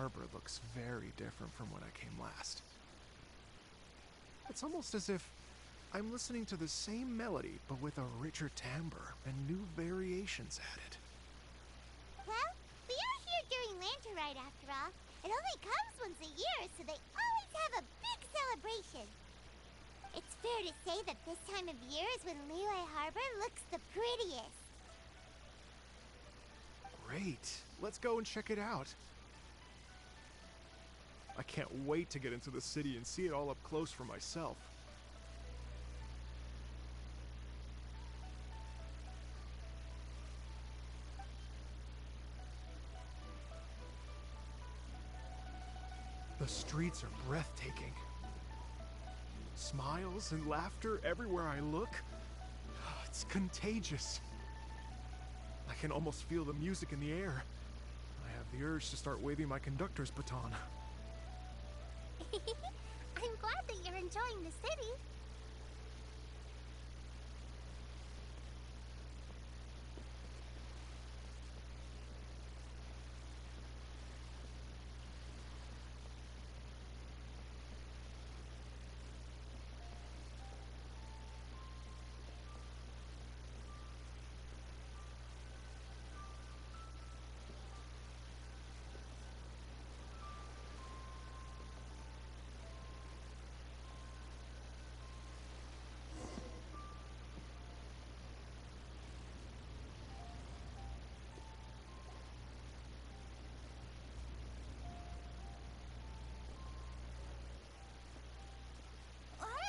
Harbor looks very different from when I came last. It's almost as if I'm listening to the same melody, but with a richer timbre and new variations added. Well, we are here during Lantern Rite after all. It only comes once a year, so they always have a big celebration. It's fair to say that this time of year is when Liyue Harbor looks the prettiest. Great. Let's go and check it out. I can't wait to get into the city and see it all up close for myself. The streets are breathtaking. Smiles and laughter everywhere I look. It's contagious. I can almost feel the music in the air. I have the urge to start waving my conductor's baton. I'm glad that you're enjoying the city.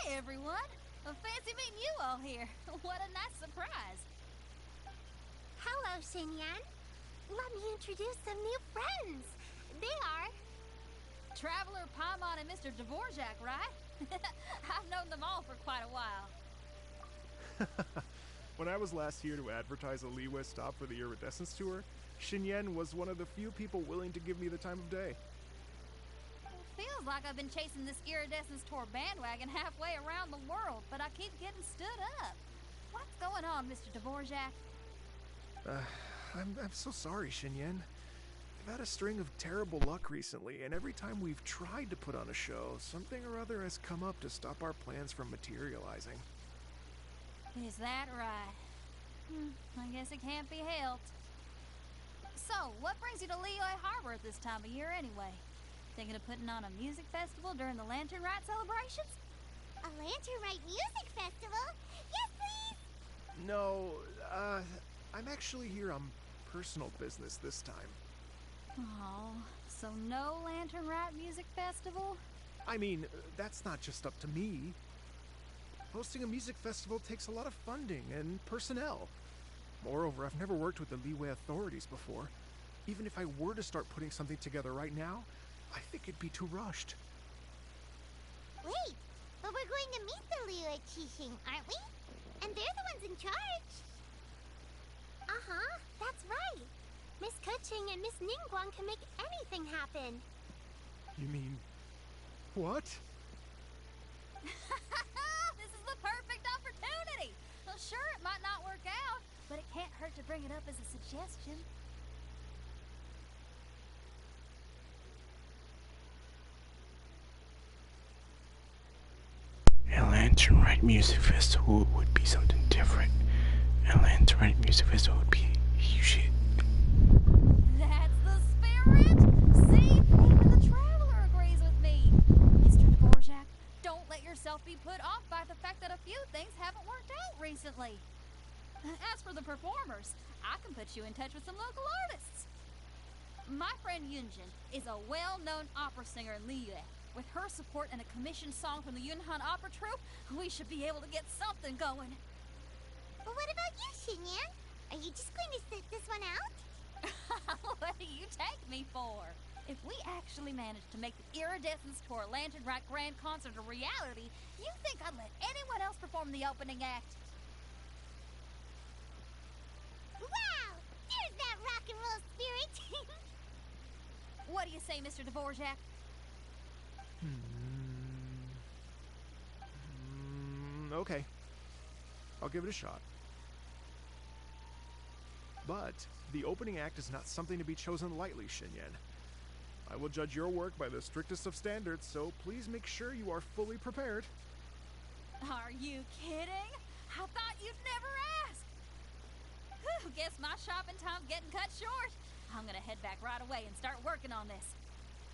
Hey everyone! Fancy meeting you all here. What a nice surprise. Hello, Xinyan. Let me introduce some new friends. They are... Traveler, Paimon, and Mr. Dvorak, right? I've known them all for quite a while. When I was last here to advertise a Liyue stop for the Iridescence Tour, Xinyan was one of the few people willing to give me the time of day. Feels like I've been chasing this Iridescence Tour bandwagon halfway around the world, but I keep getting stood up. What's going on, Mr. Dvorak? I'm so sorry, Xinyan. I've had a string of terrible luck recently, and every time we've tried to put on a show, something or other has come up to stop our plans from materializing. Is that right? I guess it can't be helped. So, what brings you to Liyue Harbor at this time of year anyway? Thinking of putting on a music festival during the Lantern Rite celebrations? A Lantern Rite music festival? Yes, please! No, I'm actually here on personal business this time. Oh, so no Lantern Rite music festival? I mean, that's not just up to me. Hosting a music festival takes a lot of funding and personnel. Moreover, I've never worked with the Liyue authorities before. Even if I were to start putting something together right now, I think it'd be too rushed. Wait, but we're going to meet the Liyue Qixing, aren't we? And they're the ones in charge. Uh-huh, that's right. Miss Keqing and Miss Ningguang can make anything happen. You mean... what? This is the perfect opportunity! Well, sure, it might not work out, but it can't hurt to bring it up as a suggestion. A Lantern Rite Music Festival would be something different. A Lantern Rite Music Festival would be huge shit. That's the spirit! See? Even the Traveler agrees with me. Mr. Dvorak, don't let yourself be put off by the fact that a few things haven't worked out recently. As for the performers, I can put you in touch with some local artists. My friend Yunjin is a well-known opera singer in Liyue. With her support and a commissioned song from the Yunhan Opera Troupe, we should be able to get something going. But what about you, Xinyan? Are you just going to sit this one out? What do you take me for? If we actually manage to make the Iridescence Tour Lantern Rite Grand Concert a reality, you think I'd let anyone else perform the opening act? Wow! There's that rock and roll spirit! What do you say, Mr. Dvorak? Okay. I'll give it a shot. But the opening act is not something to be chosen lightly, Xinyan. I will judge your work by the strictest of standards, so please make sure you are fully prepared. Are you kidding? I thought you'd never ask. Whew, guess my shopping time's getting cut short. I'm gonna head back right away and start working on this.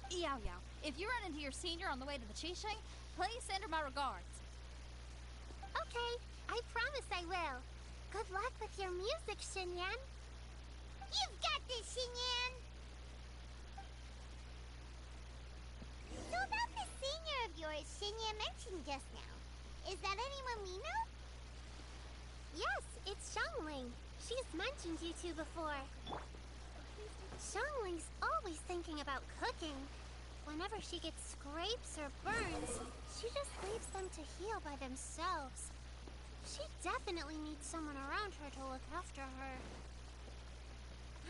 Yao Yao, if you run into your senior on the way to the Qixing, please send her my regards. Okay, I promise I will. Good luck with your music, Xinyan. You've got this, Xinyan! So about the senior of yours Xinyan mentioned just now, is that anyone we know? Yes, it's Xiangling. She's mentioned you two before. Xiangling's always thinking about cooking. Whenever she gets scrapes or burns, she just leaves them to heal by themselves. She definitely needs someone around her to look after her.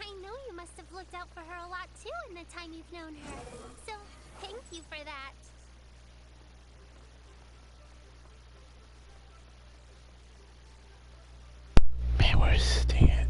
I know you must have looked out for her a lot too in the time you've known her, so thank you for that. Man, where's this thing at?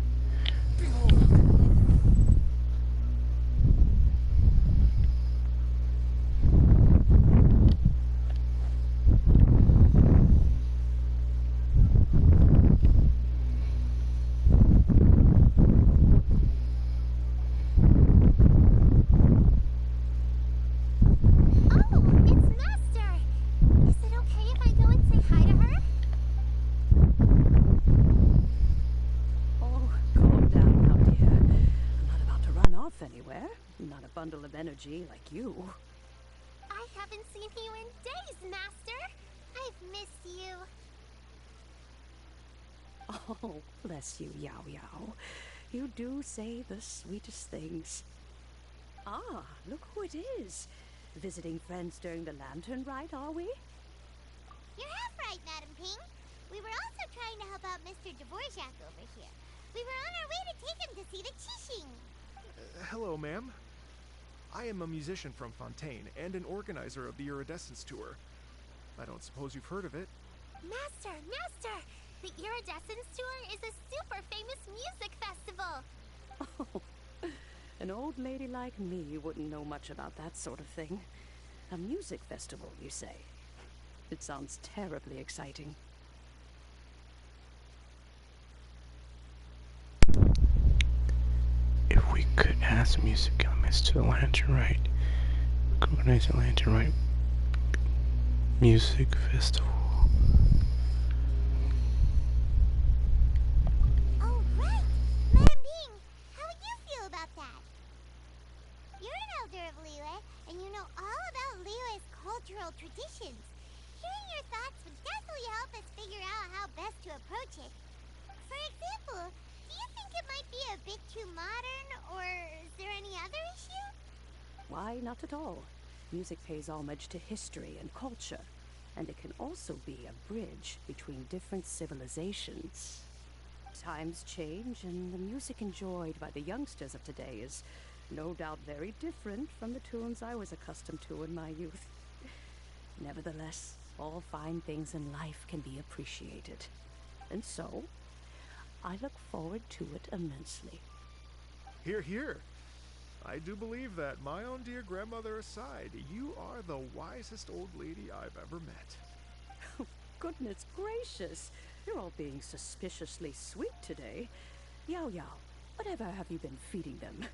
Bundle of energy like you. I haven't seen you in days, Master. I've missed you. Oh, bless you, Yao Yao. You do say the sweetest things. Ah, look who it is. Visiting friends during the Lantern Rite, are we? You're half right, Madam Ping. We were also trying to help out Mr. Dvorak over here. We were on our way to take him to see the Qixing. Hello, ma'am. I am a musician from Fontaine and an organizer of the Iridescence Tour. I don't suppose you've heard of it. Master! The Iridescence Tour is a super famous music festival! Oh, an old lady like me wouldn't know much about that sort of thing. A music festival, you say? It sounds terribly exciting. If we could add some music elements to the Lantern Rite, we could organize a Lantern Rite music festival. Oh, right! Madam Ping, how would you feel about that? You're an elder of Liyue, and you know all about Liyue's cultural traditions. Hearing your thoughts would definitely help us figure out how best to approach it. For example, do you think it might be a bit too modern, or is there any other issue? Why, not at all. Music pays homage to history and culture, and it can also be a bridge between different civilizations. Times change, and the music enjoyed by the youngsters of today is no doubt very different from the tunes I was accustomed to in my youth. Nevertheless, all fine things in life can be appreciated. And so, I look forward to it immensely. Hear, hear. I do believe that, my own dear grandmother aside, you are the wisest old lady I've ever met. Goodness gracious, you're all being suspiciously sweet today. Yao Yao, whatever have you been feeding them?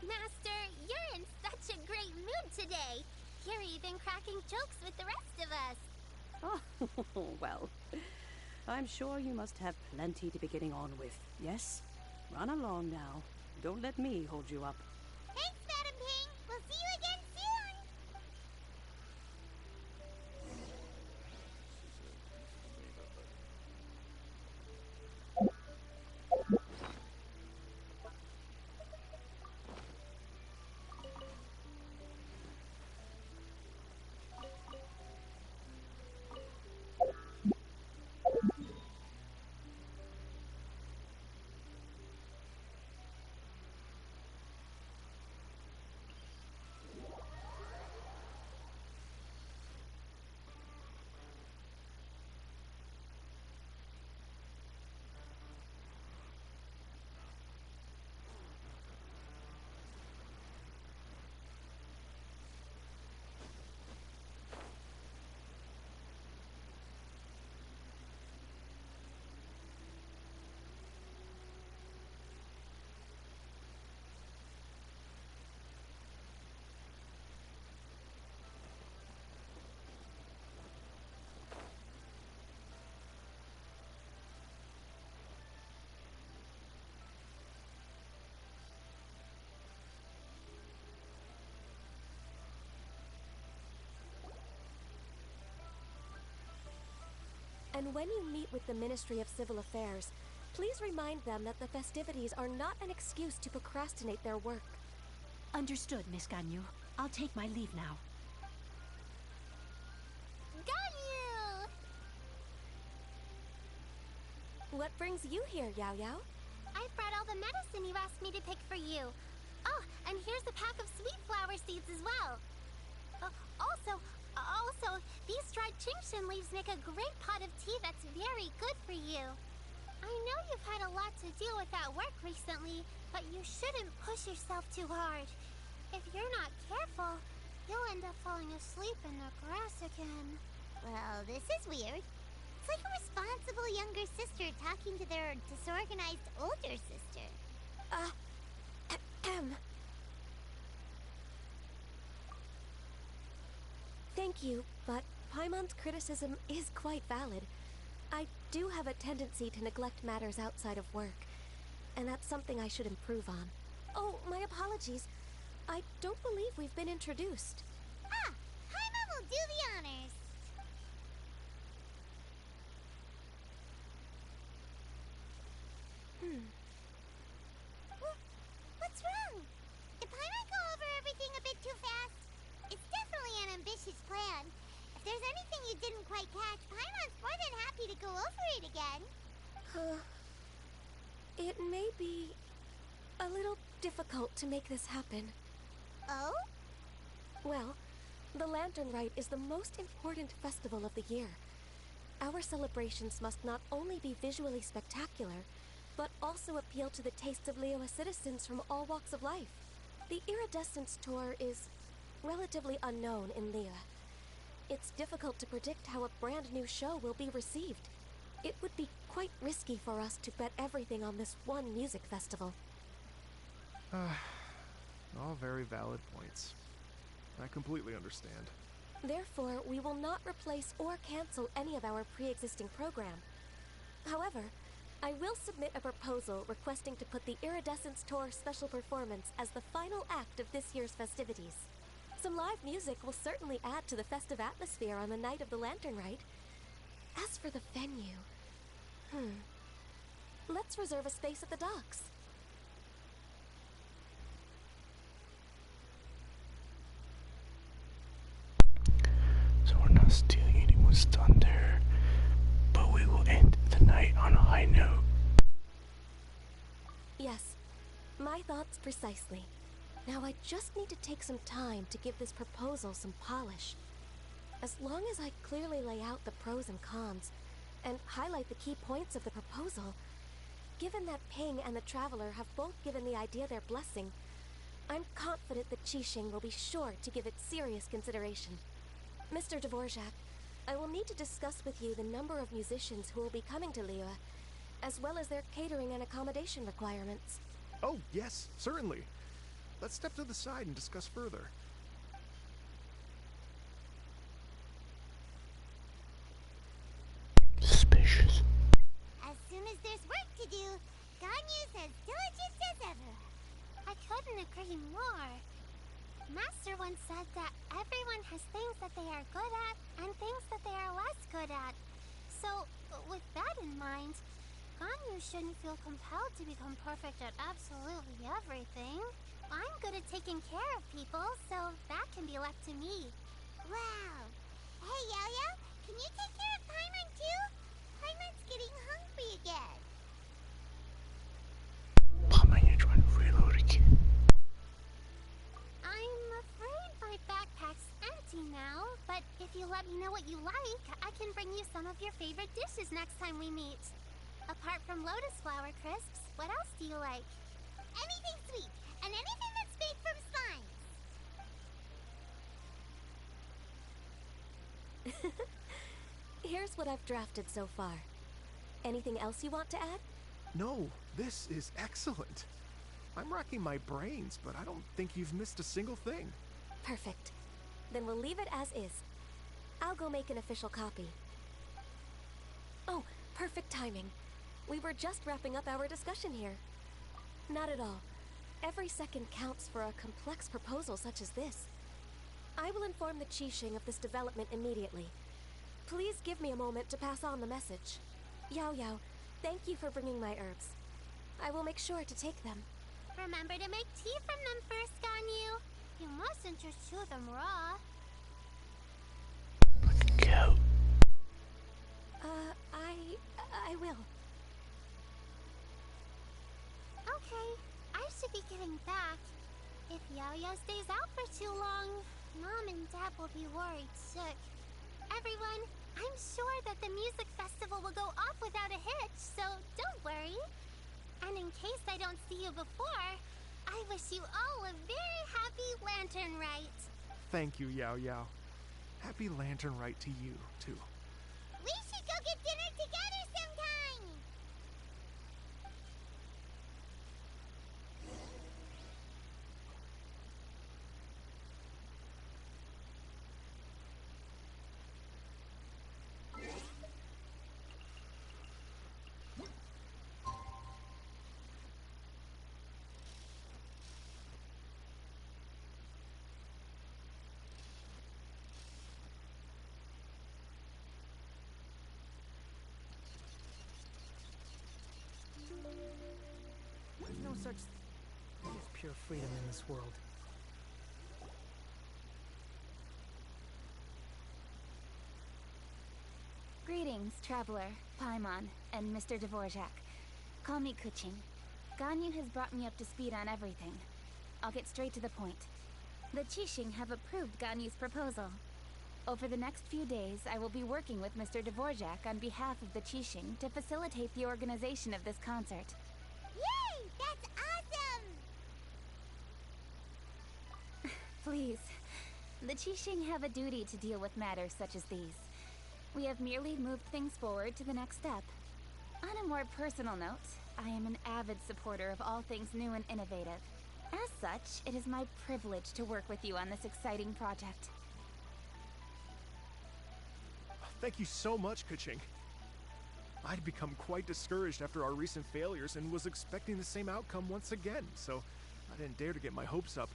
Master, you're in such a great mood today. You're even cracking jokes with the rest of us. Oh, well, I'm sure you must have plenty to be getting on with, yes? Run along now. Don't let me hold you up. Thanks, Madam Ping. We'll see you again soon. And when you meet with the Ministry of Civil Affairs, please remind them that the festivities are not an excuse to procrastinate their work. Understood, Miss Ganyu. I'll take my leave now. Ganyu! What brings you here, Yao Yao? I brought all the medicine you asked me to pick for you. Oh, and here's a pack of sweet flower seeds as well. Also, these dried chingshin leaves make a great pot of tea that's very good for you. I know you've had a lot to deal with at work recently, but you shouldn't push yourself too hard. If you're not careful, you'll end up falling asleep in the grass again. Well, this is weird. It's like a responsible younger sister talking to their disorganized older sister. Thank you, but Paimon's criticism is quite valid. I do have a tendency to neglect matters outside of work, and that's something I should improve on. Oh, my apologies. I don't believe we've been introduced. Paimon will do the honors. What's wrong? Did Paimon go over everything a bit too fast? It's definitely an ambitious plan. If there's anything you didn't quite catch, Paimon's more than happy to go over it again. It may be a little difficult to make this happen. Oh? Well, the Lantern Rite is the most important festival of the year. Our celebrations must not only be visually spectacular, but also appeal to the tastes of Liyue citizens from all walks of life. The Iridescence Tour is relatively unknown in Liyue. It's difficult to predict how a brand new show will be received. It would be quite risky for us to bet everything on this one music festival. All very valid points. I completely understand. Therefore, we will not replace or cancel any of our pre-existing program. However, I will submit a proposal requesting to put the Iridescence Tour special performance as the final act of this year's festivities. Some live music will certainly add to the festive atmosphere on the night of the Lantern Rite. As for the venue... Let's reserve a space at the docks. So we're not stealing anyone's thunder, but we will end the night on a high note. Yes, my thoughts precisely. Now I just need to take some time to give this proposal some polish. As long as I clearly lay out the pros and cons, and highlight the key points of the proposal, given that Ping and the Traveler have both given the idea their blessing, I'm confident that Qixing will be sure to give it serious consideration. Mr. Dvorak, I will need to discuss with you the number of musicians who will be coming to Liyue, as well as their catering and accommodation requirements. Oh, yes, certainly. Let's step to the side and discuss further. Suspicious. As soon as there's work to do, Ganyu's as diligent as ever. I couldn't agree more. Master once said that everyone has things that they are good at and things that they are less good at. So, with that in mind, Ganyu shouldn't feel compelled to become perfect at absolutely everything. I'm good at taking care of people, so that can be left to me. Wow. Hey, Yao-Yao, can you take care of Paimon too? Paimon's getting hungry again. Mama, you're trying to reload again. I'm afraid my backpack's empty now, but if you let me know what you like, I can bring you some of your favorite dishes next time we meet. Apart from lotus flower crisps, what else do you like? Anything sweet, and anything that's made from slimes. Here's what I've drafted so far. Anything else you want to add? No, this is excellent. I'm racking my brains, but I don't think you've missed a single thing. Perfect. Then we'll leave it as is. I'll go make an official copy. Oh, perfect timing. We were just wrapping up our discussion here. Not at all. Every second counts for a complex proposal such as this. I will inform the Qixing of this development immediately. Please give me a moment to pass on the message. Yao Yao, thank you for bringing my herbs. I will make sure to take them. Remember to make tea from them first, Ganyu. You mustn't just chew them raw. Go. I will. Okay, I should be getting back. If Yao stays out for too long, Mom and Dad will be worried sick. Everyone, I'm sure that the music festival will go off without a hitch, so don't worry. And in case I don't see you before, I wish you all a very happy Lantern Rite. Thank you, Yao Yao. Happy Lantern Rite to you, too. We should go get dinner together sometime! There's no such thing as pure freedom in this world. Greetings, Traveler, Paimon, and Mr. Dvorak. Call me Kuching. Ganyu has brought me up to speed on everything. I'll get straight to the point. The Qixing have approved Ganyu's proposal. Over the next few days, I will be working with Mr. Dvorak on behalf of the Qixing to facilitate the organization of this concert. Yay! That's awesome! Please. The Qixing have a duty to deal with matters such as these. We have merely moved things forward to the next step. On a more personal note, I am an avid supporter of all things new and innovative. As such, it is my privilege to work with you on this exciting project. Thank you so much, Kuching. I'd become quite discouraged after our recent failures and was expecting the same outcome once again, so I didn't dare to get my hopes up.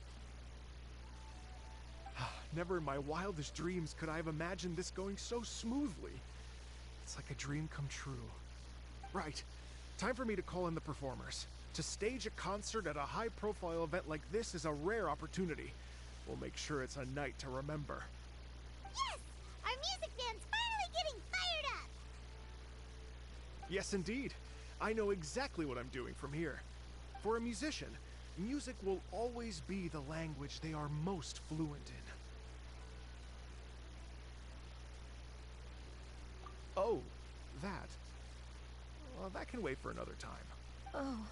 Never in my wildest dreams could I have imagined this going so smoothly. It's like a dream come true. Right. Time for me to call in the performers. To stage a concert at a high-profile event like this is a rare opportunity. We'll make sure it's a night to remember. Yes! Our music band's finally getting fired up! Yes, indeed. I know exactly what I'm doing from here. For a musician, music will always be the language they are most fluent in. Oh, that. Well, that can wait for another time. Oh.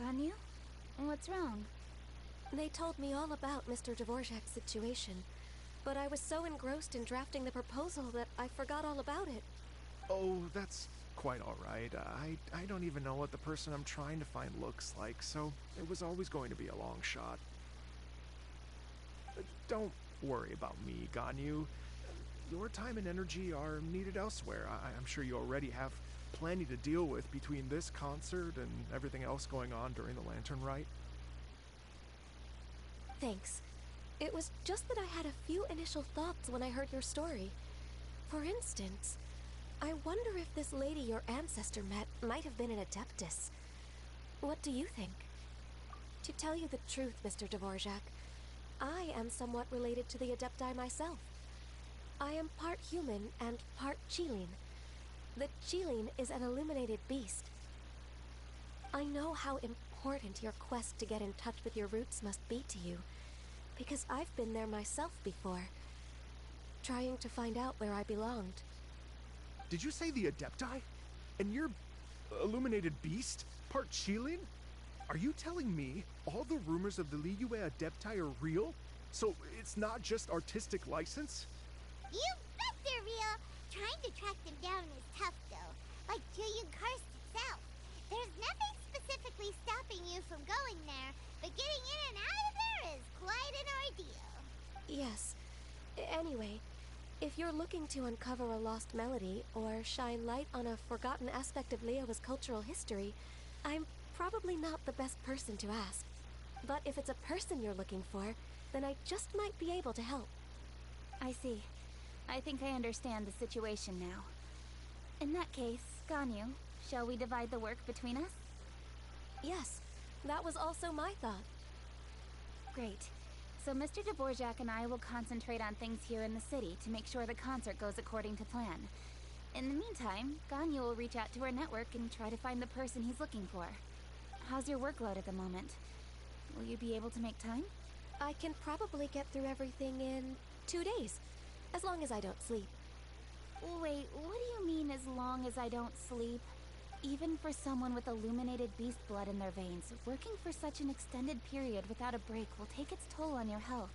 Ganyu? What's wrong? They told me all about Mr. Dvorak's situation, but I was so engrossed in drafting the proposal that I forgot all about it. Oh, that's quite all right. I don't even know what the person I'm trying to find looks like, so it was always going to be a long shot. Don't worry about me, Ganyu. Your time and energy are needed elsewhere. I'm sure you already have plenty to deal with between this concert and everything else going on during the Lantern Rite. Thanks. It was just that I had a few initial thoughts when I heard your story. For instance, I wonder if this lady your ancestor met might have been an Adeptus. What do you think? To tell you the truth, Mr. Dvorak, I am somewhat related to the Adepti myself. I am part human and part Qilin. The Qilin is an illuminated beast. I know how important your quest to get in touch with your roots must be to you, because I've been there myself before, trying to find out where I belonged. Did you say the Adepti? And you're illuminated beast? Part Qilin? Are you telling me all the rumors of the Liyue Adepti are real? So it's not just artistic license? You bet they're real! Trying to track them down is tough, though. Like Julian Karst itself. There's nothing specifically stopping you from going there, but getting in and out of there is quite an ordeal. Yes. Anyway, if you're looking to uncover a lost melody or shine light on a forgotten aspect of Liyue's cultural history, I'm probably not the best person to ask. But if it's a person you're looking for, then I just might be able to help. I see. I think I understand the situation now. In that case, Ganyu, shall we divide the work between us? Yes, that was also my thought. Great. So Mr. Dvorak and I will concentrate on things here in the city to make sure the concert goes according to plan. In the meantime, Ganyu will reach out to our network and try to find the person he's looking for. How's your workload at the moment? Will you be able to make time? I can probably get through everything in 2 days, as long as I don't sleep. Wait, what do you mean as long as I don't sleep? Even for someone with illuminated beast blood in their veins, working for such an extended period without a break will take its toll on your health.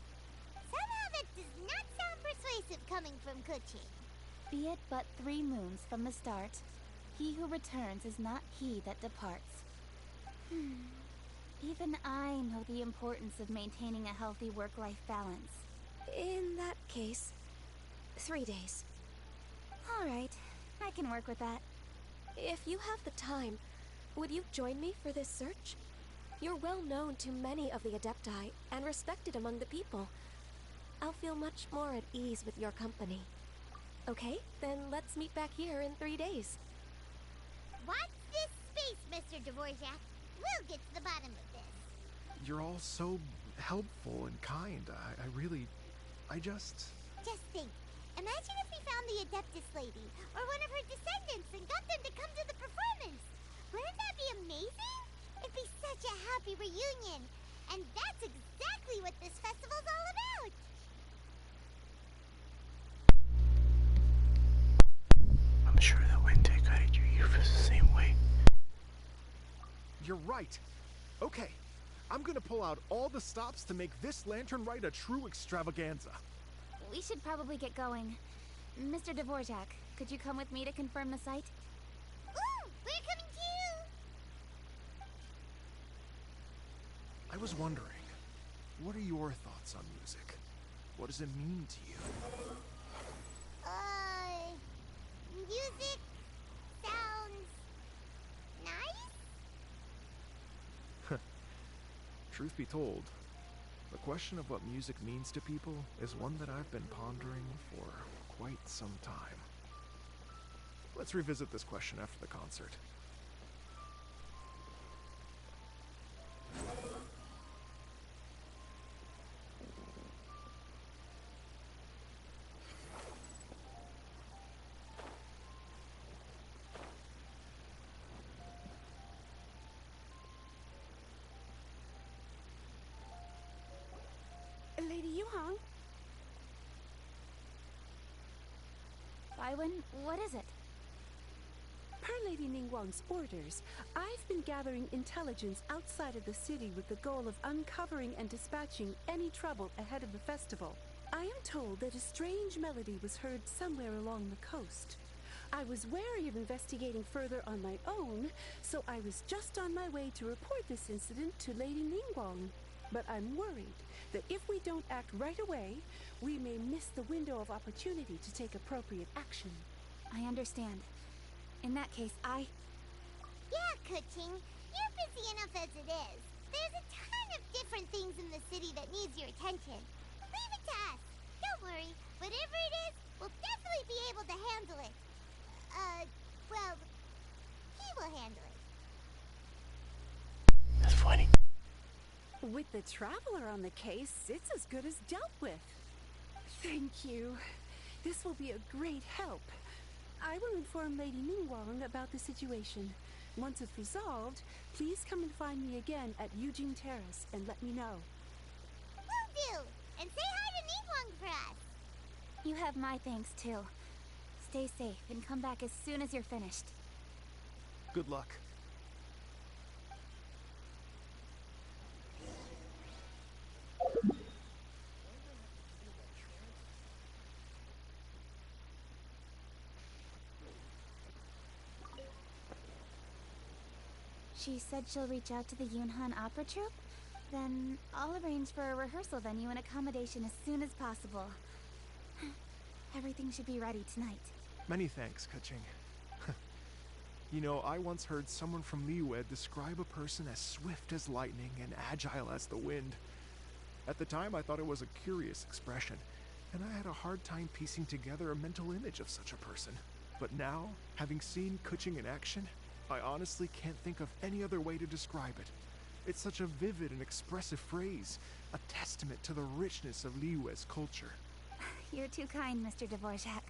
Somehow that does not sound persuasive coming from Kuchin. Be it but 3 moons from the start, he who returns is not he that departs. Even I know the importance of maintaining a healthy work-life balance. In that case, 3 days. All right, I can work with that. If you have the time, would you join me for this search? You're well known to many of the Adepti and respected among the people. I'll feel much more at ease with your company. Okay, then let's meet back here in 3 days. Watch this space, Mr. Dvorak. We'll get to the bottom of this. You're all so helpful and kind. I just... Just think. Imagine if we found the Adeptus lady, or one of her descendants, and got them to come to the performance. Wouldn't that be amazing? It'd be such a happy reunion. And that's exactly what this festival's all about. I'm sure that when they guided you, you feel the same way. You're right. Okay, I'm gonna pull out all the stops to make this Lantern Rite a true extravaganza. We should probably get going. Mr. Dvorak, could you come with me to confirm the site? Ooh, we're coming too! I was wondering, what are your thoughts on music? What does it mean to you? Music sounds nice? Truth be told, the question of what music means to people is one that I've been pondering for quite some time. Let's revisit this question after the concert. Lady Yuhang? Baiwen, what is it? Per Lady Ningguang's orders, I've been gathering intelligence outside of the city with the goal of uncovering and dispatching any trouble ahead of the festival. I am told that a strange melody was heard somewhere along the coast. I was wary of investigating further on my own, so I was just on my way to report this incident to Lady Ningguang. But I'm worried that if we don't act right away, we may miss the window of opportunity to take appropriate action. I understand. In that case, Yeah, Kuching. You're busy enough as it is. There's a ton of different things in the city that needs your attention. Leave it to us. Don't worry. Whatever it is, we'll definitely be able to handle it. Well, he will handle it. That's funny. With the Traveler on the case, it's as good as dealt with. Thank you. This will be a great help. I will inform Lady Ningguang about the situation. Once it's resolved, please come and find me again at Eugene Terrace and let me know. Will do. And say hi to Ningguang for us. you have my thanks too. Stay safe and come back as soon as you're finished. Good luck. She said she'll reach out to the Yunhan Opera Troupe? Then I'll arrange for a rehearsal venue and accommodation as soon as possible. Everything should be ready tonight. Many thanks, Kaching. You know, I once heard someone from Liyue describe a person as swift as lightning and agile as the wind. At the time, I thought it was a curious expression. and I had a hard time piecing together a mental image of such a person. But now, having seen Kuching in action, I honestly can't think of any other way to describe it. It's such a vivid and expressive phrase, a testament to the richness of Liyue's culture. You're too kind, Mr. Dvorak.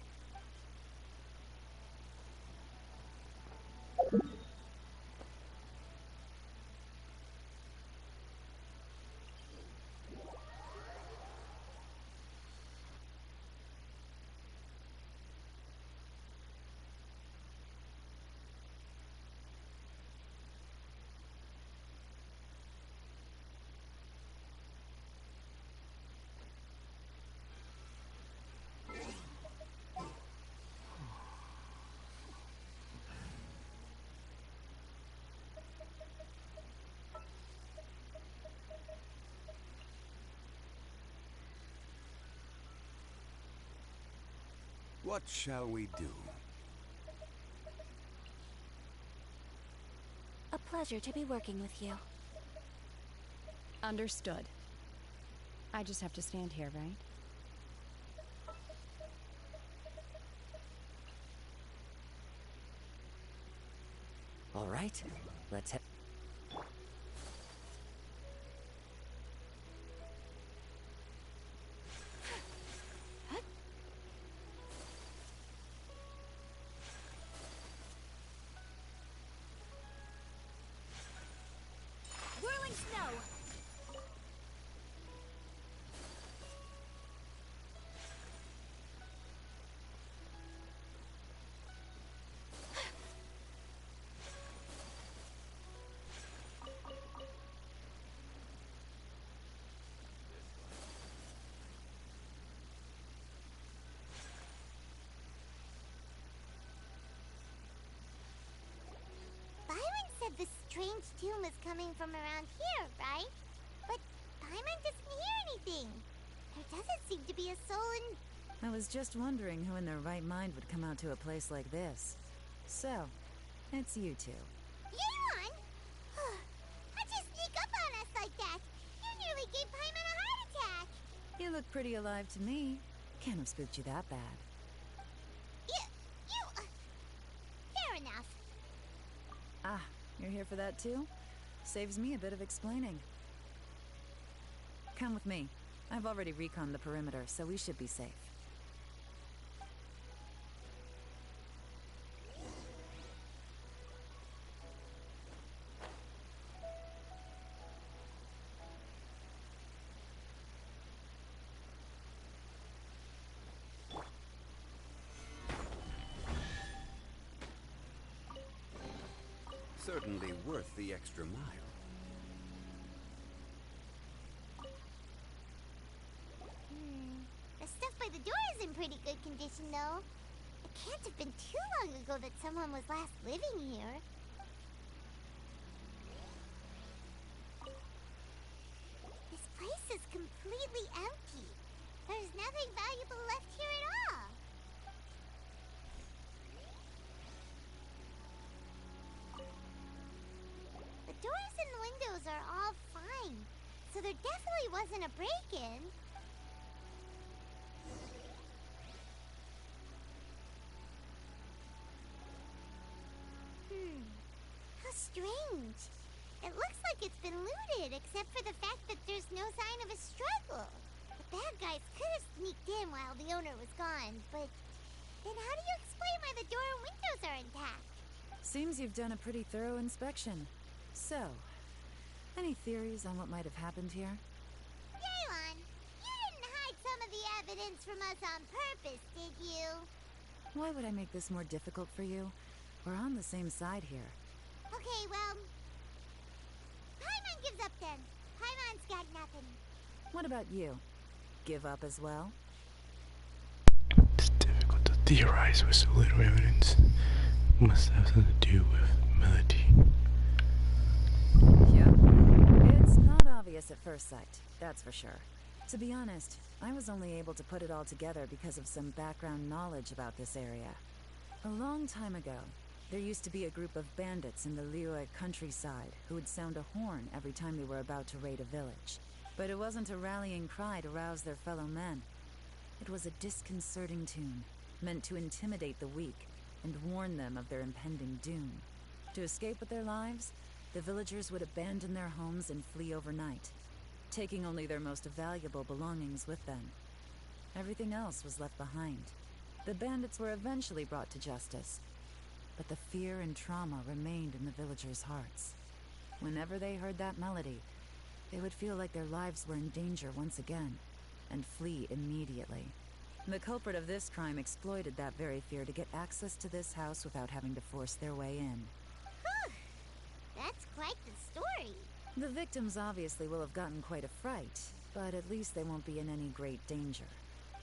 What shall we do? A pleasure to be working with you. Understood. I just have to stand here, right? All right, let's head. Whirling snow! Byron said the strange tune was coming from around here, right? But Byron doesn't hear anything. There doesn't seem to be a soul in... I was just wondering who in their right mind would come out to a place like this. So, it's you two. Yeon! How'd you sneak up on us like that? You nearly gave Paimon a heart attack! You look pretty alive to me. Can't have spooked you that bad. Fair enough. Ah, you're here for that too? Saves me a bit of explaining. Come with me. I've already reconned the perimeter, so we should be safe. Certainly worth the extra mile. The stuff by the door is in pretty good condition, though. It can't have been too long ago that someone was last living here. This place is completely empty. There's nothing valuable left here at all. The doors and windows are all fine, so there definitely wasn't a break-in. How strange. It looks like it's been looted, except for the fact that there's no sign of a struggle. The bad guys could have sneaked in while the owner was gone, but then how do you explain why the door and windows are intact? Seems you've done a pretty thorough inspection. So, any theories on what might have happened here? Daylon, you didn't hide some of the evidence from us on purpose, did you? Why would I make this more difficult for you? We're on the same side here. Okay, well... Paimon gives up then. Paimon's got nothing. What about you? Give up as well? It's difficult to theorize with so little evidence. It must have something to do with melody. Yeah. It's not obvious at first sight, that's for sure. To be honest, I was only able to put it all together because of some background knowledge about this area. A long time ago, there used to be a group of bandits in the Liyue countryside who would sound a horn every time they were about to raid a village. But it wasn't a rallying cry to rouse their fellow men. It was a disconcerting tune, meant to intimidate the weak and warn them of their impending doom. To escape with their lives, the villagers would abandon their homes and flee overnight, taking only their most valuable belongings with them. Everything else was left behind. The bandits were eventually brought to justice, but the fear and trauma remained in the villagers' hearts. Whenever they heard that melody, they would feel like their lives were in danger once again, and flee immediately. The culprit of this crime exploited that very fear to get access to this house without having to force their way in. Whew! That's quite the story. The victims obviously will have gotten quite a fright, but at least they won't be in any great danger.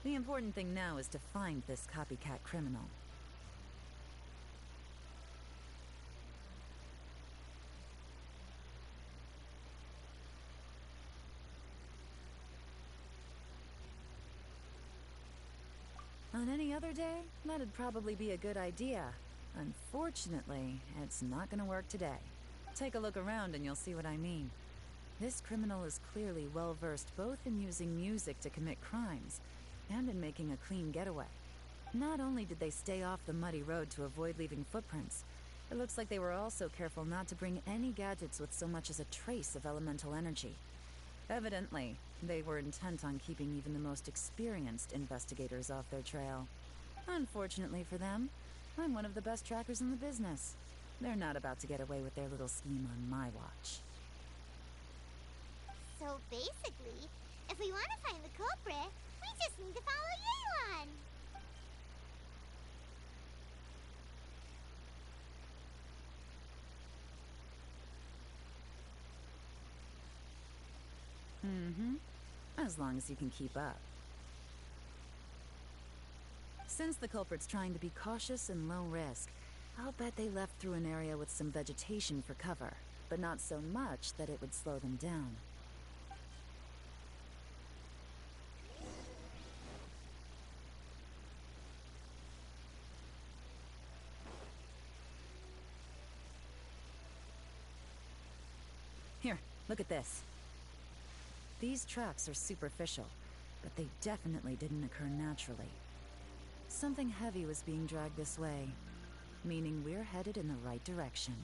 The important thing now is to find this copycat criminal. On any other day, that'd probably be a good idea. Unfortunately, it's not gonna work today. Take a look around and you'll see what I mean. This criminal is clearly well-versed both in using music to commit crimes and in making a clean getaway. Not only did they stay off the muddy road to avoid leaving footprints, it looks like they were also careful not to bring any gadgets with so much as a trace of elemental energy. Evidently, they were intent on keeping even the most experienced investigators off their trail. Unfortunately for them, I'm one of the best trackers in the business. They're not about to get away with their little scheme on my watch. So basically, if we want to find the culprit, we just need to follow Yelan. As long as you can keep up. Since the culprit's trying to be cautious and low risk, I'll bet they left through an area with some vegetation for cover, but not so much that it would slow them down. Here, look at this. These tracks are superficial, but they definitely didn't occur naturally. Something heavy was being dragged this way, meaning we're headed in the right direction.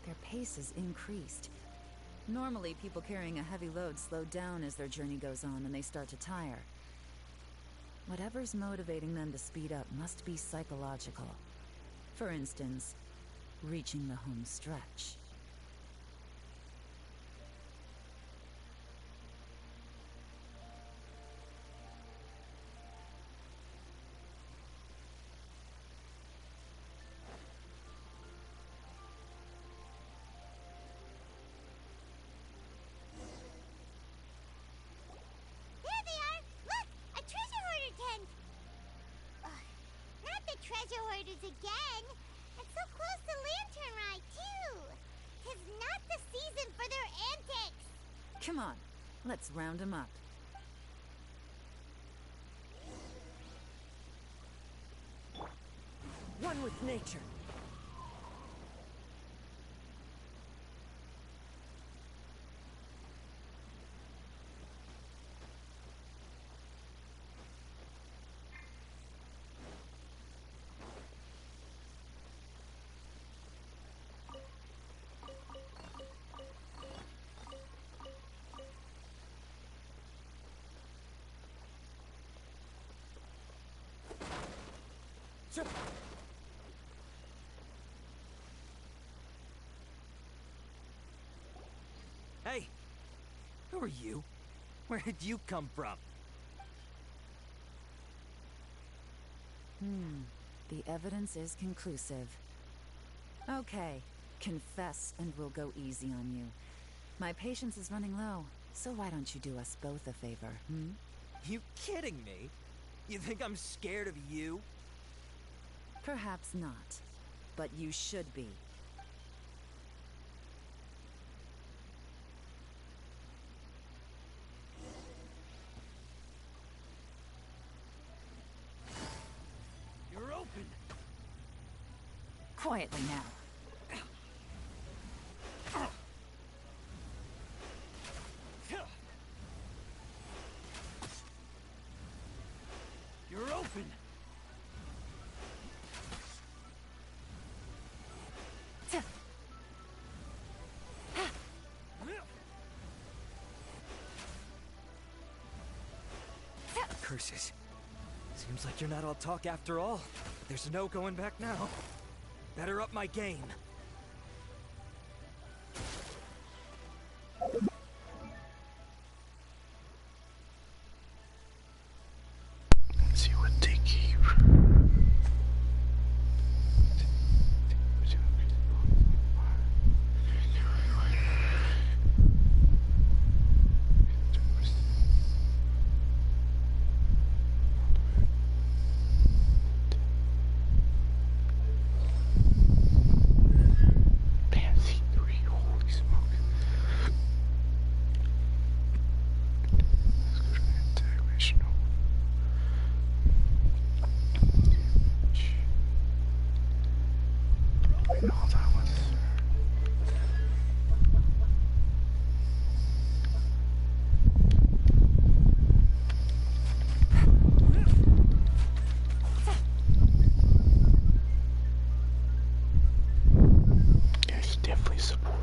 Their pace has increased. Normally, people carrying a heavy load slow down as their journey goes on and they start to tire. Whatever's motivating them to speed up must be psychological. For instance, reaching the home stretch. There they are! Look! A treasure hoarder tent! Not the treasure hoarders again! And so close to Lantern Rite, too! 'Tis not the season for their antics! Come on, let's round them up. One with nature. Sure. Hey! Who are you? Where did you come from? The evidence is conclusive. Okay, confess and we'll go easy on you. My patience is running low, so why don't you do us both a favor, You kidding me? You think I'm scared of you? Perhaps not, but you should be. You're open! Quietly now. You're open. Curses. Seems like you're not all talk after all. There's no going back now. Better up my game. Let's see what they keep. Fancy 3, holy smoke. Let's go to the original. Wait, hold on, what's there's definitely support.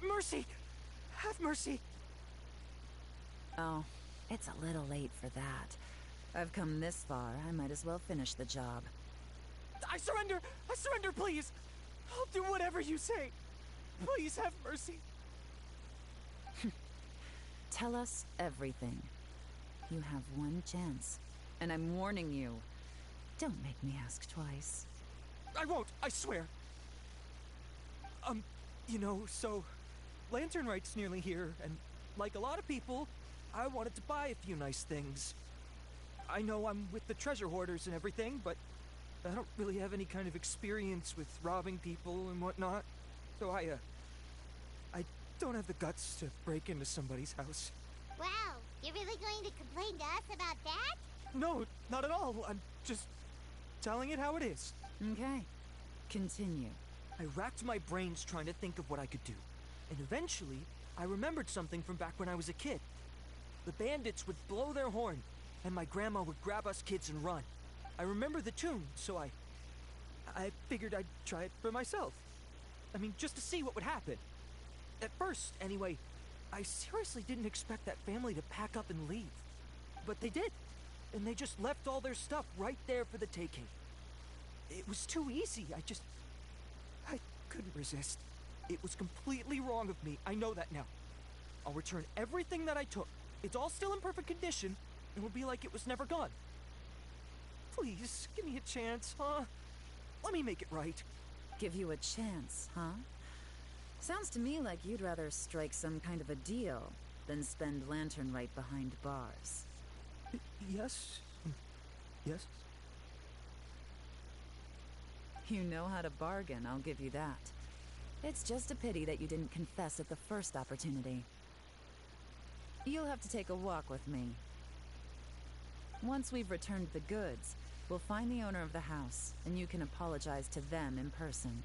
Mercy! Have mercy! Oh, it's a little late for that. I've come this far, I might as well finish the job. I surrender! I surrender, please! I'll do whatever you say. Please have mercy. Tell us everything. You have one chance, and I'm warning you. Don't make me ask twice. I won't, I swear. You know, so Lantern Rite's nearly here, and like a lot of people, I wanted to buy a few nice things. I know I'm with the treasure hoarders and everything, but I don't really have any kind of experience with robbing people and whatnot. So I don't have the guts to break into somebody's house. Wow, you're really going to complain to us about that? No, not at all. I'm just telling it how it is. Okay, continue. I racked my brains trying to think of what I could do. And eventually, I remembered something from back when I was a kid. The bandits would blow their horn, and my grandma would grab us kids and run. I remember the tune, so I figured I'd try it for myself. I mean, just to see what would happen. At first, anyway, I seriously didn't expect that family to pack up and leave. But they did. And they just left all their stuff right there for the taking. It was too easy. I couldn't resist. It was completely wrong of me. I know that now. I'll return everything that I took. It's all still in perfect condition, and will be like it was never gone. Please, give me a chance, huh? Let me make it right. Give you a chance, huh? Sounds to me like you'd rather strike some kind of a deal than spend Lantern Rite behind bars. Yes? Yes? You know how to bargain, I'll give you that. It's just a pity that you didn't confess at the first opportunity. You'll have to take a walk with me. Once we've returned the goods, we'll find the owner of the house, and you can apologize to them in person.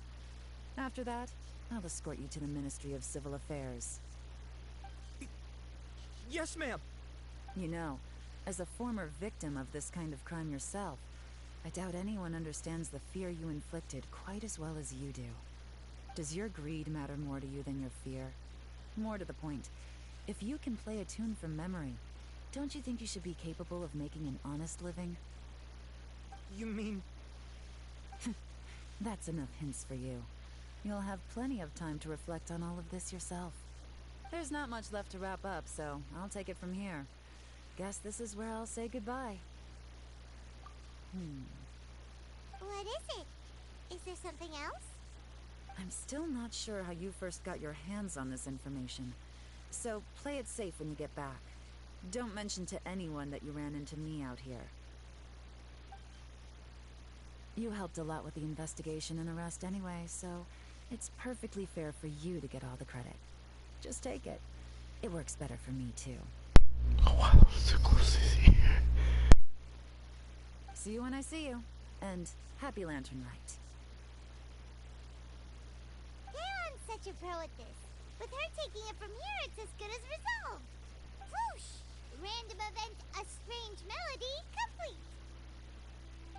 After that, I'll escort you to the Ministry of Civil Affairs. Yes, ma'am. You know, as a former victim of this kind of crime yourself, I doubt anyone understands the fear you inflicted quite as well as you do. Does your greed matter more to you than your fear? More to the point, if you can play a tune from memory, don't you think you should be capable of making an honest living? You mean... That's enough hints for you. You'll have plenty of time to reflect on all of this yourself. There's not much left to wrap up, so I'll take it from here. Guess this is where I'll say goodbye. What is it? Is there something else? I'm still not sure how you first got your hands on this information, so play it safe when you get back. Don't mention to anyone that you ran into me out here. You helped a lot with the investigation and arrest anyway, so it's perfectly fair for you to get all the credit. Just take it. It works better for me, too. Oh wow, that was so close to see. See you when I see you. And happy Lantern Rite. Leon's such a pro at this. With her taking it from here, it's as good as resolved. Whoosh! Random event, a strange melody, complete.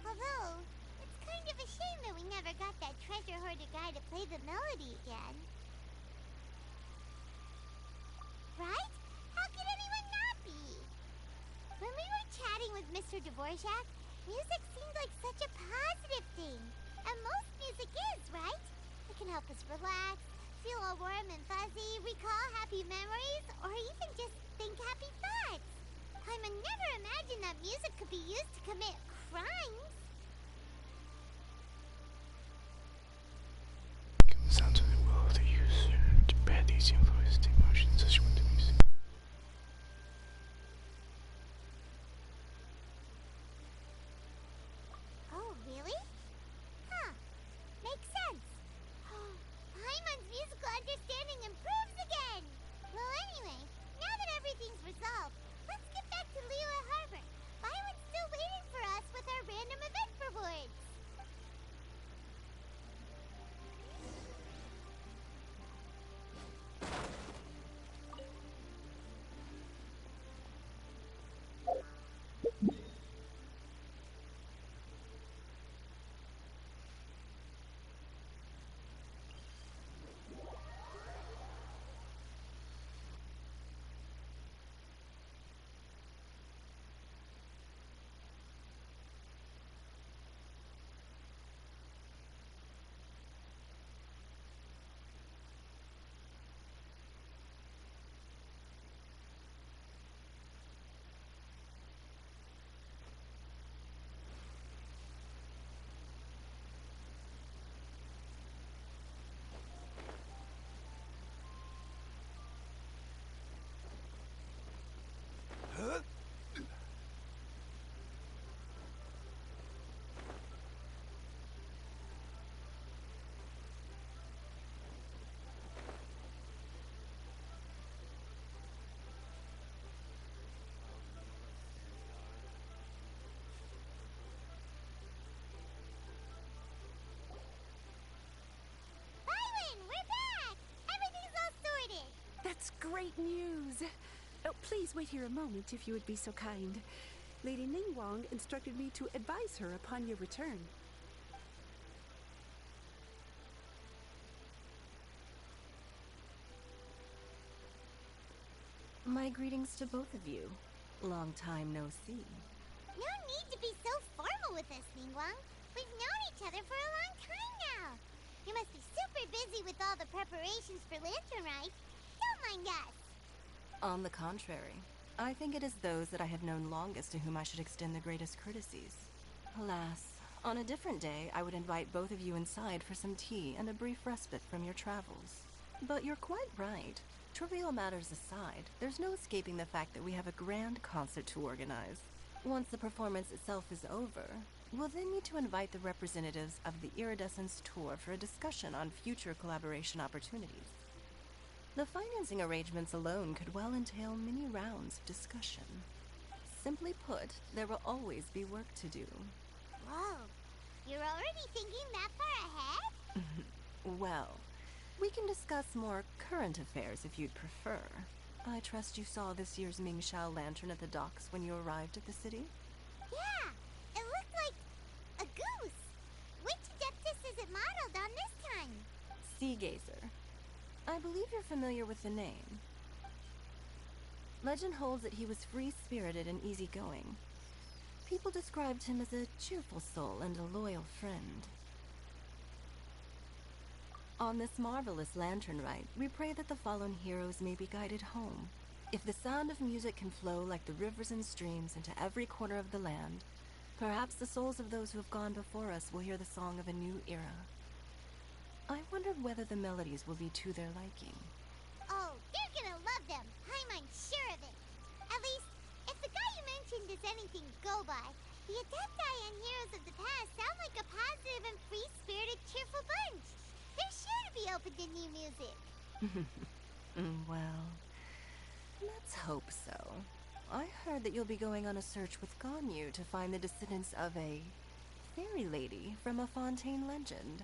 Although, it's kind of a shame that we never got that treasure hoarder guy to play the melody again. Right? How could anyone not be? When we were chatting with Mr. Dvorak, music seemed like such a positive thing. And most music is, right? It can help us relax, feel all warm and fuzzy, recall happy memories, or even just think happy thoughts. I never imagined that music could be used to commit crimes. Sounds of the will of the user to bear these influences the emotions as with the music. Oh, really? Huh. Makes sense. Paimon's musical understanding improves again. Well, anyway, now that everything's resolved, let's get back to Liyue Harbor. Paimon's still waiting for us with our random event rewards. That's great news! Oh, please wait here a moment if you would be so kind. Lady Ningguang instructed me to advise her upon your return. My greetings to both of you. Long time no see. No need to be so formal with us, Ningguang. We've known each other for a long time now. You must be super busy with all the preparations for Lantern Rite. Don't mind us. On the contrary, I think it is those that I have known longest to whom I should extend the greatest courtesies. Alas, on a different day, I would invite both of you inside for some tea and a brief respite from your travels. But you're quite right. Trivial matters aside, there's no escaping the fact that we have a grand concert to organize. Once the performance itself is over, we'll then need to invite the representatives of the Iridescence Tour for a discussion on future collaboration opportunities. The financing arrangements alone could well entail many rounds of discussion. Simply put, there will always be work to do. Whoa, you're already thinking that far ahead? Well, we can discuss more current affairs if you'd prefer. I trust you saw this year's Mingxiao lantern at the docks when you arrived at the city? Yeah, it looked like a goose. Which Adeptus is it modeled on this time? Sea Gazer. I believe you're familiar with the name. Legend holds that he was free-spirited and easygoing. People described him as a cheerful soul and a loyal friend. On this marvelous Lantern Rite, we pray that the fallen heroes may be guided home. If the sound of music can flow like the rivers and streams into every corner of the land, perhaps the souls of those who have gone before us will hear the song of a new era. I wondered whether the melodies will be to their liking. Oh, they're gonna love them. I'm sure of it. At least, if the guy you mentioned is anything to go by, the Adepti and Heroes of the Past sound like a positive and free-spirited, cheerful bunch. They're sure to be open to new music. Well, let's hope so. I heard that you'll be going on a search with Ganyu to find the descendants of a fairy lady from a Fontaine legend.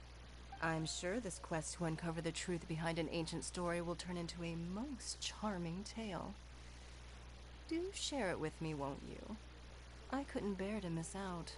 I'm sure this quest to uncover the truth behind an ancient story will turn into a most charming tale. Do share it with me, won't you? I couldn't bear to miss out.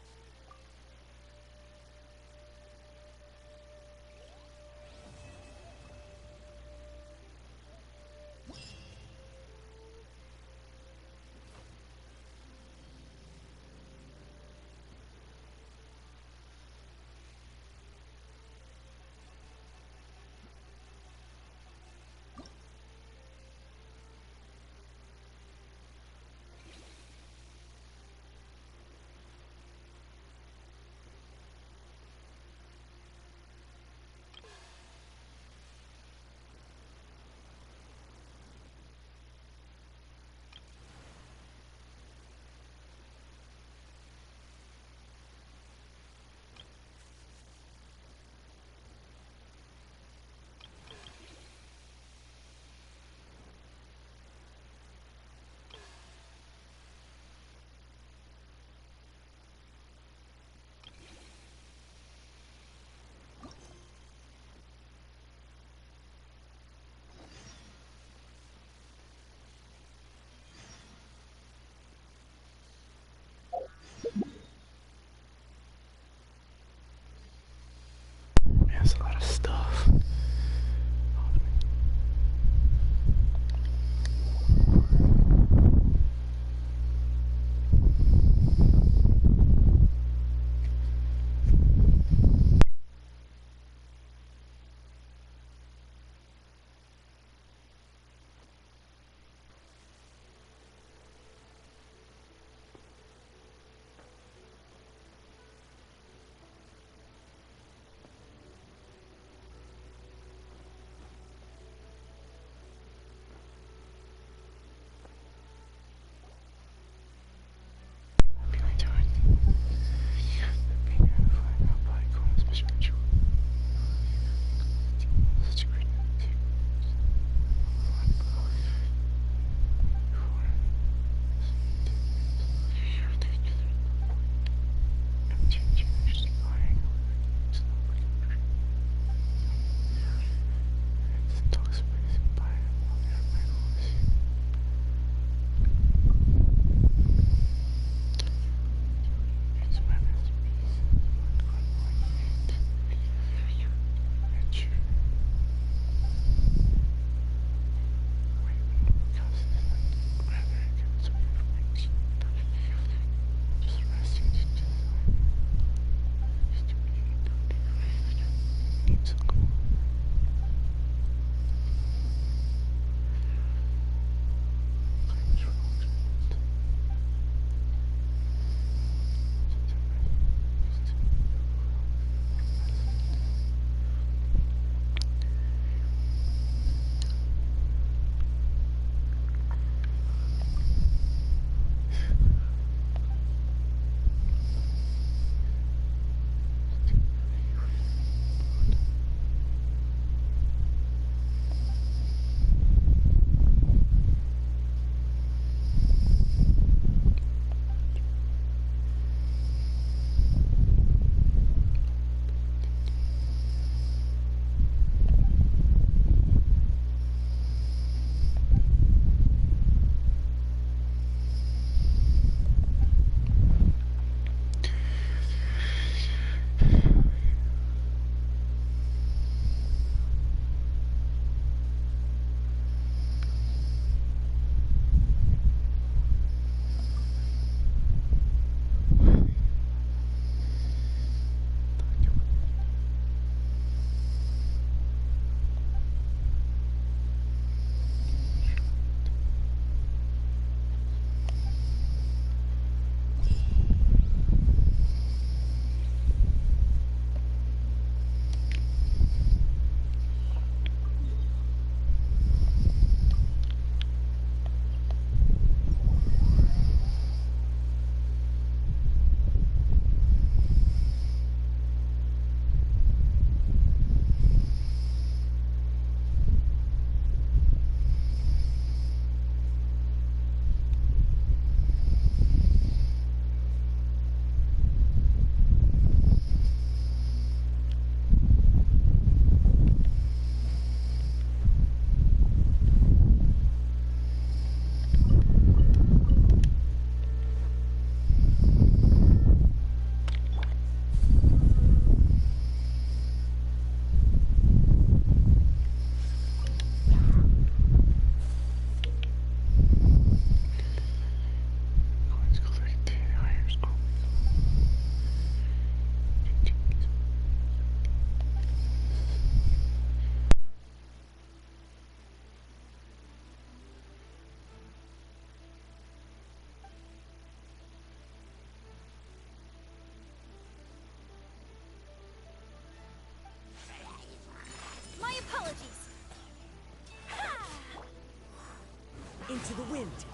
into the wind.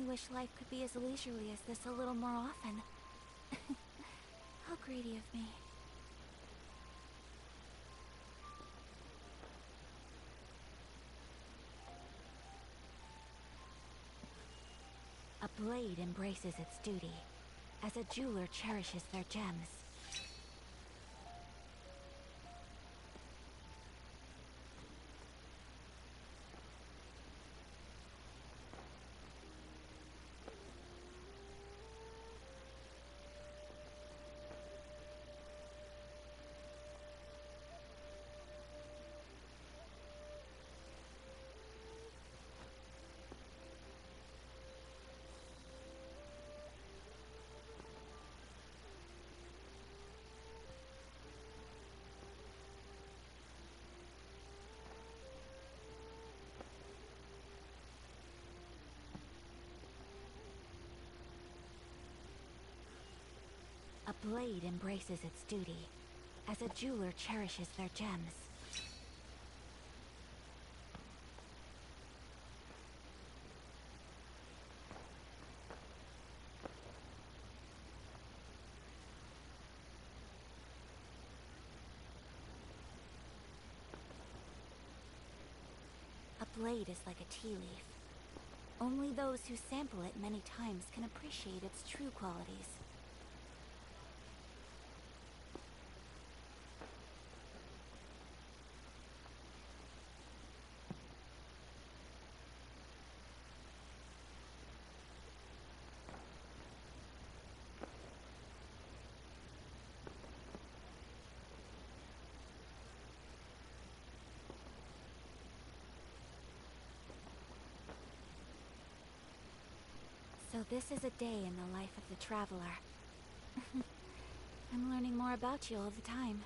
wish life could be as leisurely as this a little more often. How greedy of me. A blade embraces its duty, as a jeweler cherishes their gems. A blade embraces its duty, as a jeweler cherishes their gems. A blade is like a tea leaf. Only those who sample it many times can appreciate its true qualities. So this is a day in the life of the traveler. I'm learning more about you all the time.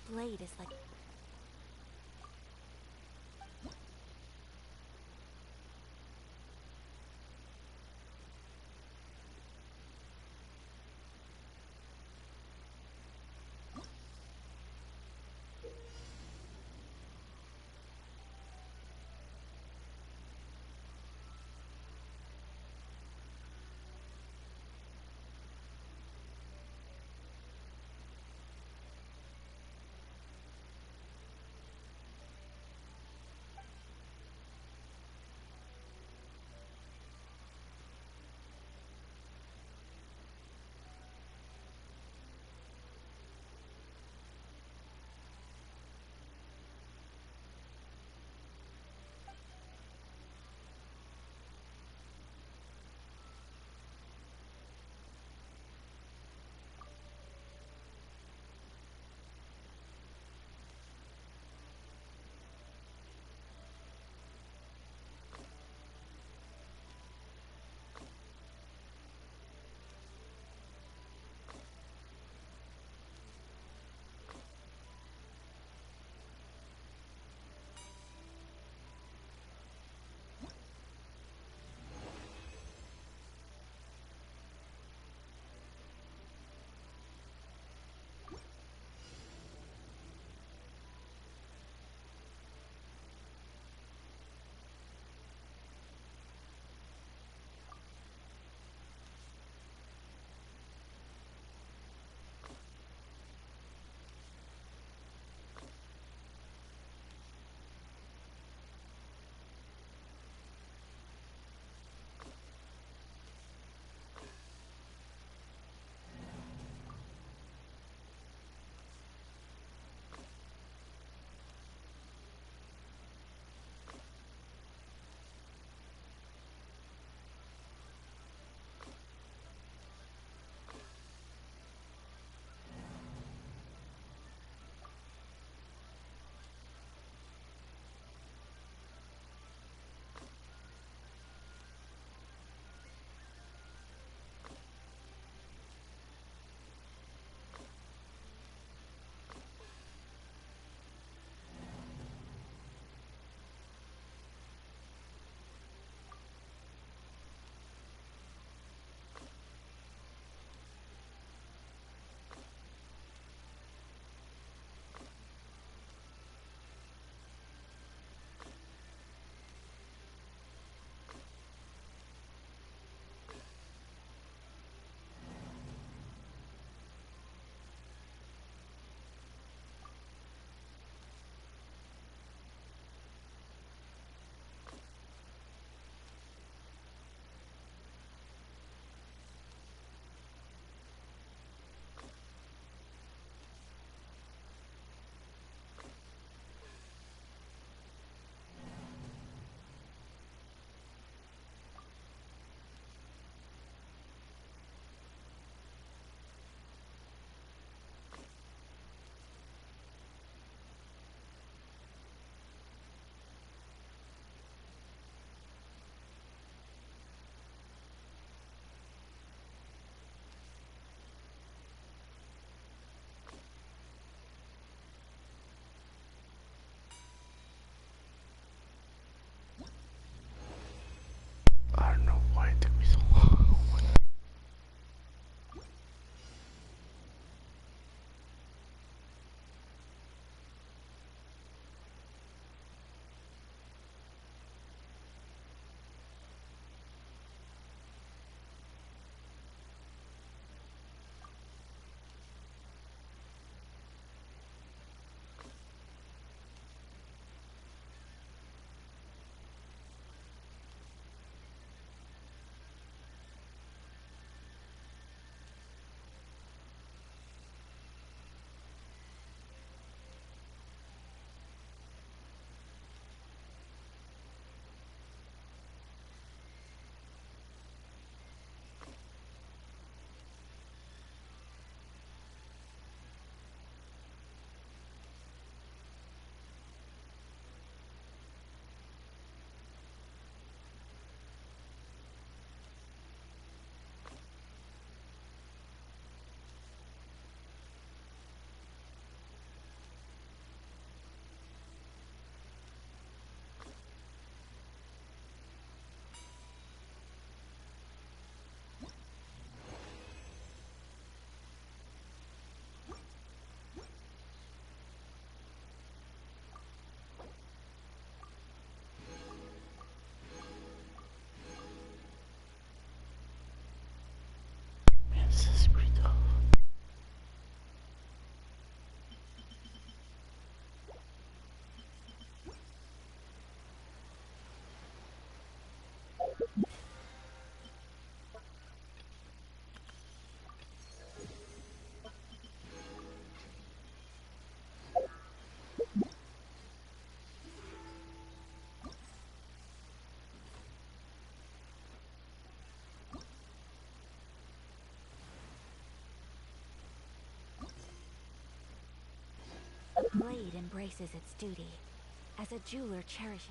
blade is like... blade embraces its duty, as a jeweler cherishes.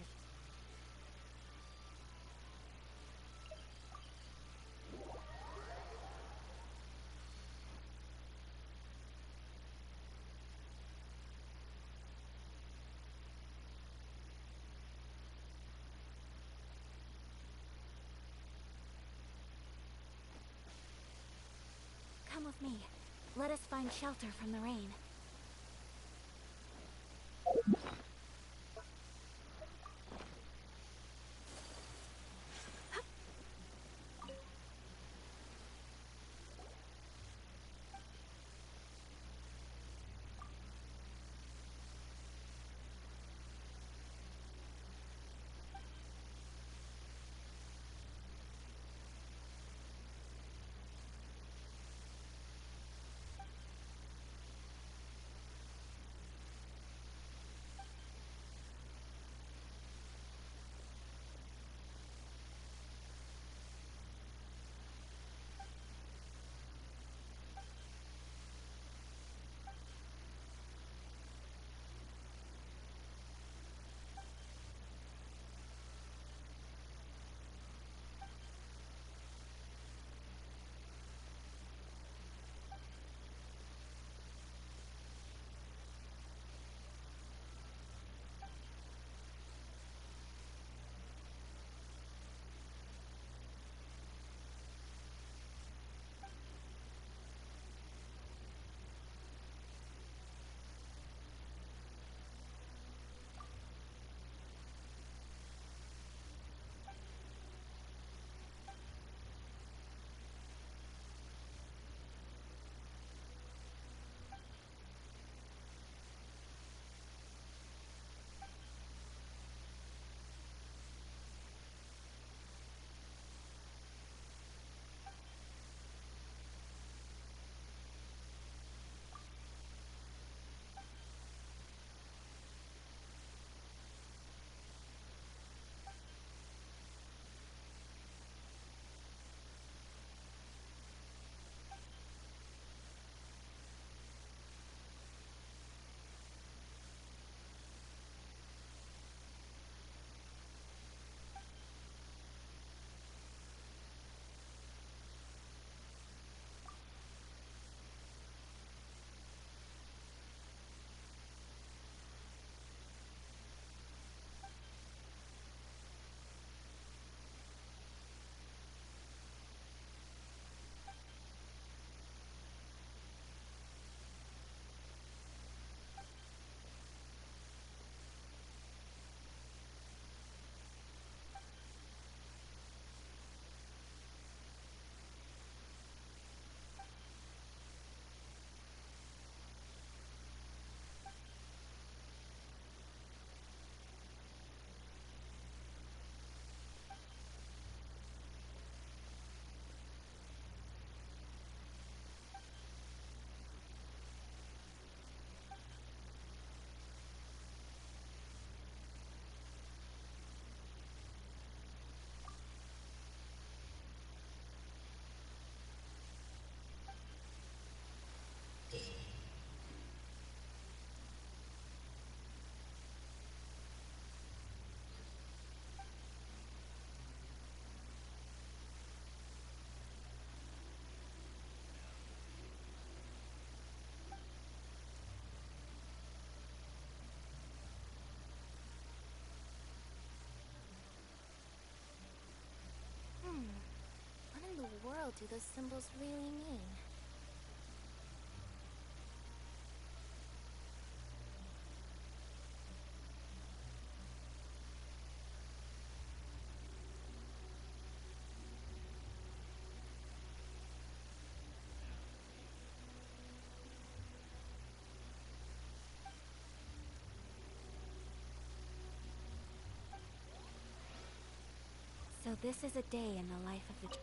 Come with me. Let us find shelter from the rain. What in the world do those symbols really mean? So this is a day in the life of the...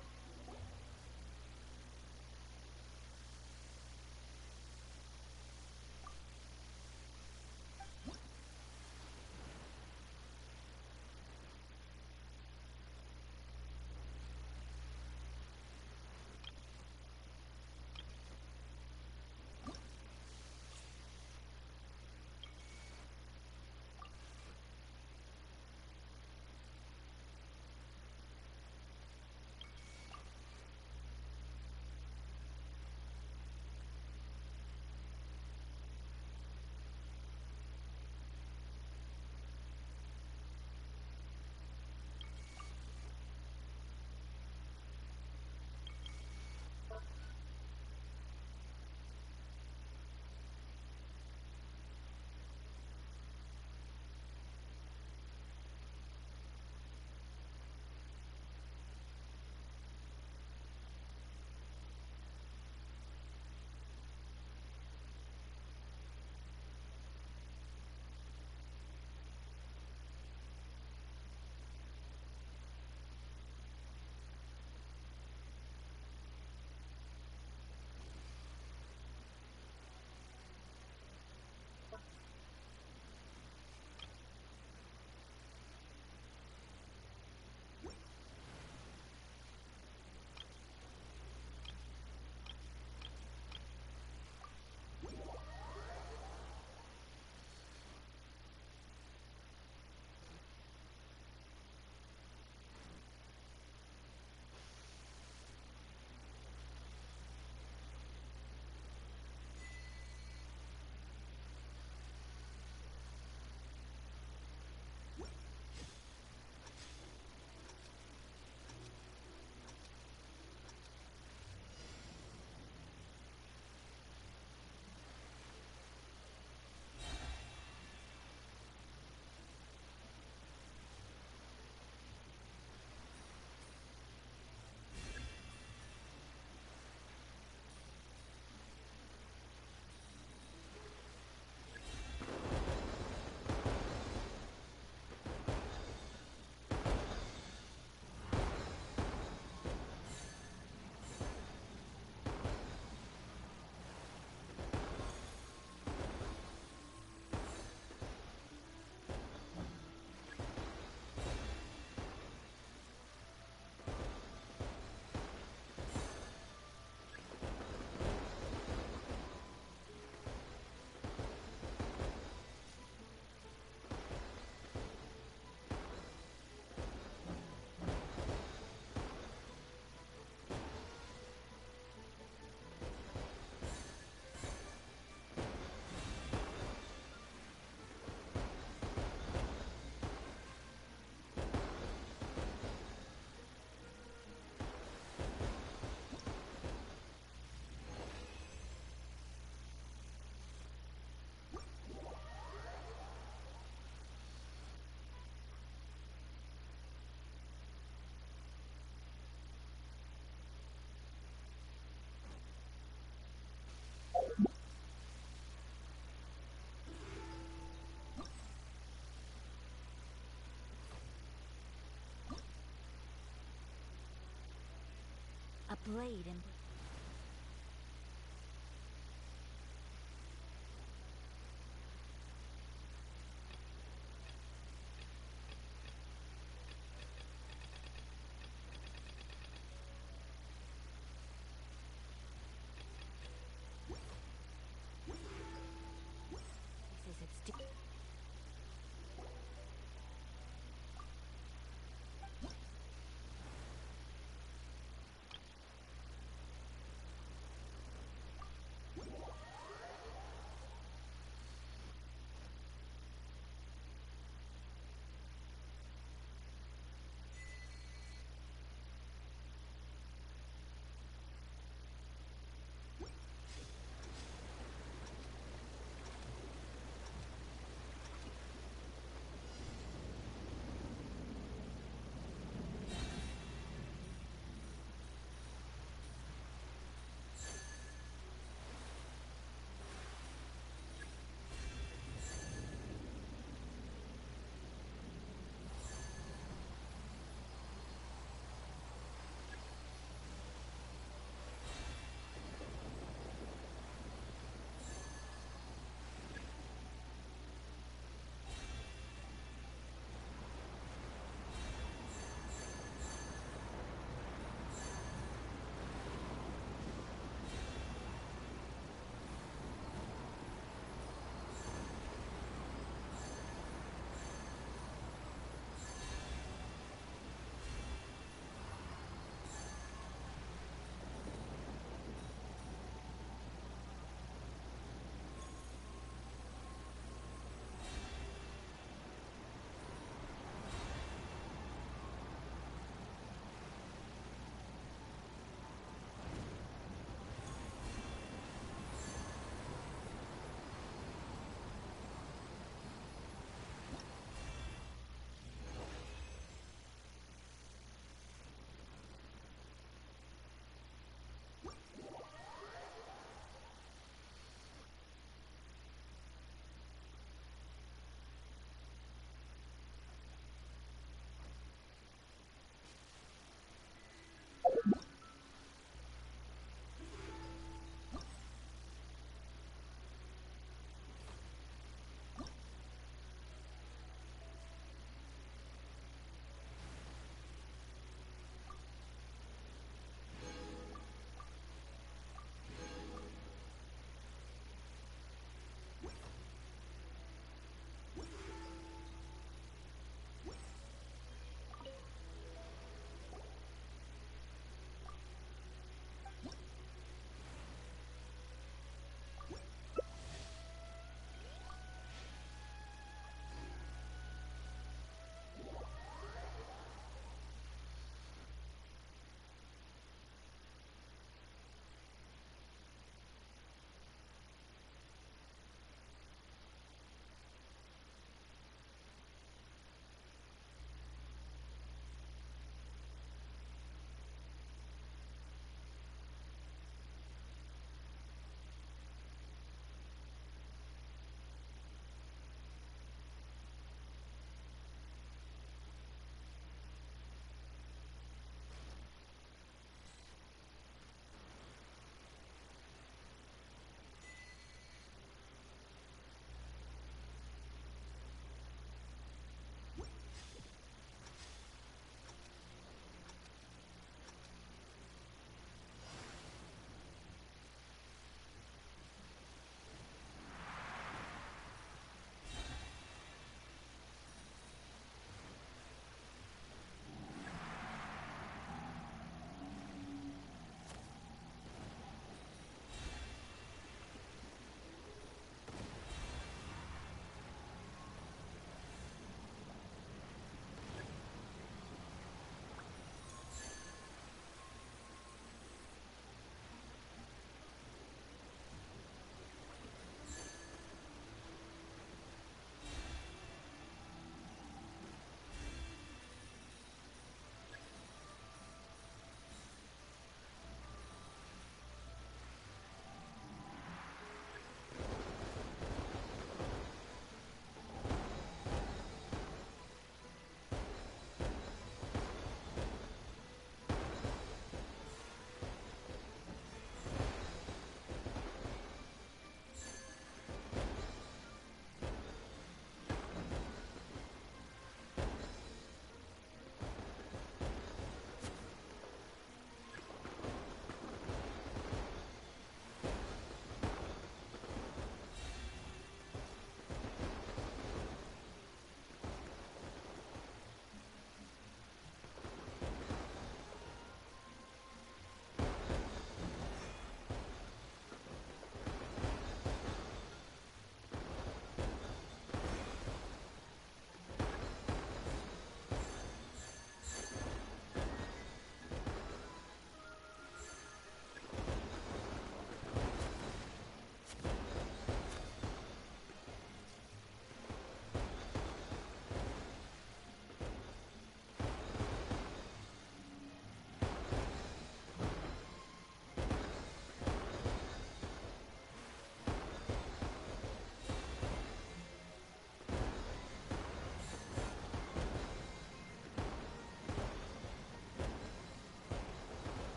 blade in